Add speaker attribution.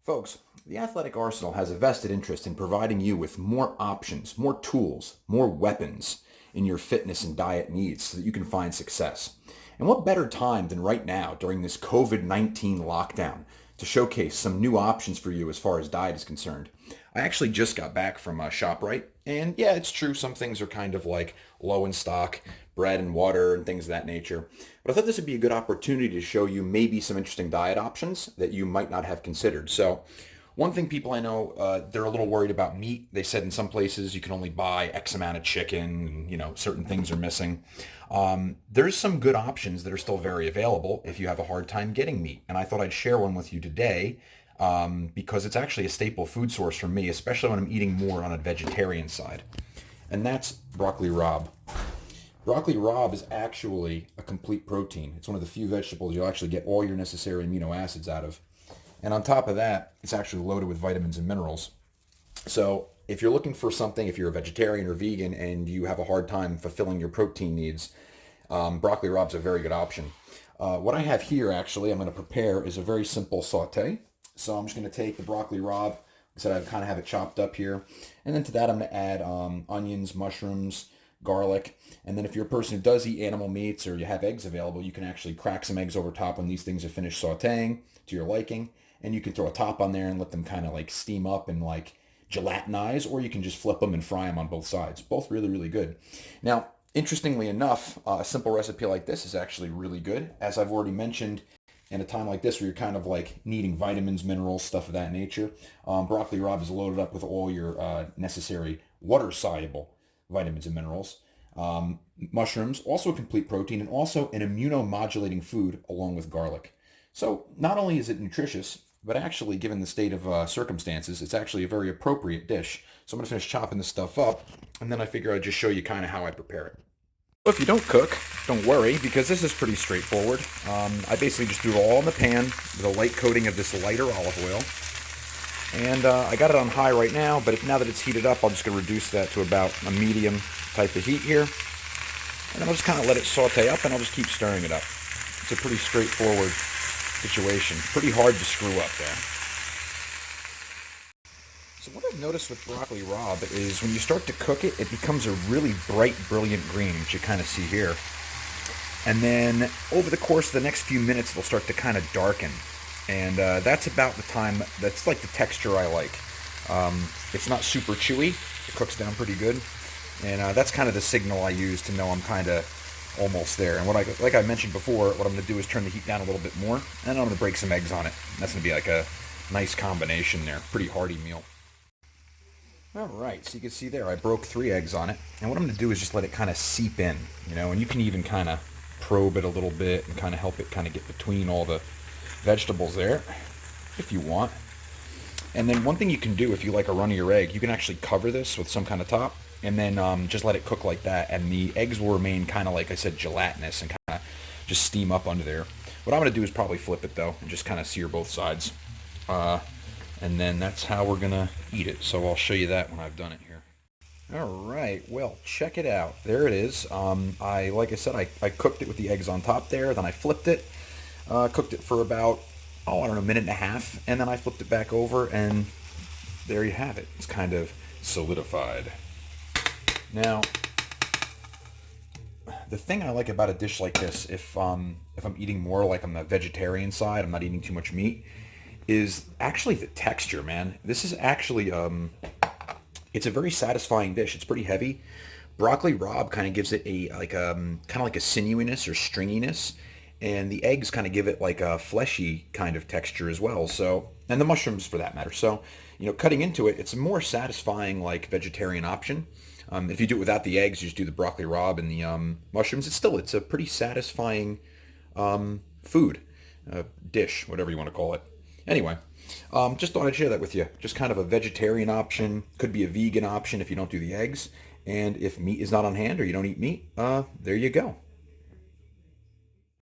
Speaker 1: Folks, the Athletic Arsenal has a vested interest in providing you with more options, more tools, more weapons in your fitness and diet needs so that you can find success. And what better time than right now during this COVID-19 lockdown to showcase some new options for you as far as diet is concerned. I actually just got back from ShopRite, and yeah, it's true, some things are kind of like low in stock, bread and water and things of that nature. But I thought this would be a good opportunity to show you maybe some interesting diet options that you might not have considered. So one thing people I know, they're a little worried about meat. They said in some places you can only buy X amount of chicken, and, certain things are missing. There's some good options that are still very available if you have a hard time getting meat. And I thought I'd share one with you today because it's actually a staple food source for me, especially when I'm eating more on a vegetarian side. And that's broccoli rabe. Broccoli rabe is actually a complete protein. It's one of the few vegetables you'll actually get all your necessary amino acids out of. And on top of that, it's actually loaded with vitamins and minerals. So if you're looking for something, if you're a vegetarian or vegan and you have a hard time fulfilling your protein needs, broccoli rabe is a very good option. What I have here, actually, I'm going to prepare is a very simple saute. So I'm just going to take the broccoli rabe. Like I said, I kind of have it chopped up here. And then to that, I'm going to add onions, mushrooms, garlic. And then if you're a person who does eat animal meats or you have eggs available, you can actually crack some eggs over top when these things are finished sauteing to your liking. And you can throw a top on there and let them kind of like steam up and like gelatinize, or you can just flip them and fry them on both sides. Both really, really good. Now, interestingly enough, a simple recipe like this is actually really good. As I've already mentioned, in a time like this where you're kind of like needing vitamins, minerals, stuff of that nature, broccoli rabe is loaded up with all your necessary water-soluble vitamins and minerals. Mushrooms, also a complete protein, and also an immunomodulating food along with garlic. So not only is it nutritious, but actually, given the state of circumstances, it's actually a very appropriate dish. So I'm going to finish chopping this stuff up, and then I figure I'd just show you kind of how I prepare it. So if you don't cook, don't worry, because this is pretty straightforward. I basically just threw it all in the pan with a light coating of this lighter olive oil. And I got it on high right now, but now that it's heated up, I'm just going to reduce that to about a medium type of heat here. And then I'll just kind of let it saute up, and I'll just keep stirring it up. It's a pretty straightforward situation. Pretty hard to screw up there. So what I've noticed with broccoli rabe is when you start to cook it, it becomes a really bright, brilliant green, which you kind of see here. And then over the course of the next few minutes, it'll start to kind of darken. And that's about the time, that's like the texture I like. It's not super chewy. It cooks down pretty good. And that's kind of the signal I use to know I'm kind of almost there. And like I mentioned before, what I'm going to do is turn the heat down a little bit more, and I'm going to break some eggs on it. That's going to be like a nice combination there. Pretty hearty meal. All right, so you can see there, I broke 3 eggs on it. And what I'm going to do is just let it kind of seep in, and you can even kind of probe it a little bit and kind of help it kind of get between all the vegetables there, if you want. And then one thing you can do if you like a runnier egg, you can actually cover this with some kind of top, and then just let it cook like that, and the eggs will remain kind of, like I said, gelatinous and kind of just steam up under there. What I'm going to do is probably flip it, though, and just kind of sear both sides. And then that's how we're going to eat it. So I'll show you that when I've done it here. All right, well, check it out. There it is. Like I said, I cooked it with the eggs on top there, then I flipped it, cooked it for about, a minute and a half, and then I flipped it back over, and there you have it. It's kind of solidified. Now, the thing I like about a dish like this, if I'm eating more like on the vegetarian side, I'm not eating too much meat, is actually the texture, man. This is actually, it's a very satisfying dish. It's pretty heavy. Broccoli rabe kind of gives it a kind of like a sinewyiness or stringiness, and the eggs kind of give it like a fleshy kind of texture as well. So, and the mushrooms for that matter. So, cutting into it, it's a more satisfying like vegetarian option. If you do it without the eggs, you just do the broccoli rabe and the mushrooms. It's a pretty satisfying food, dish, whatever you want to call it. Anyway, just thought I'd share that with you. Just kind of a vegetarian option. Could be a vegan option if you don't do the eggs. And if meat is not on hand or you don't eat meat, there you go.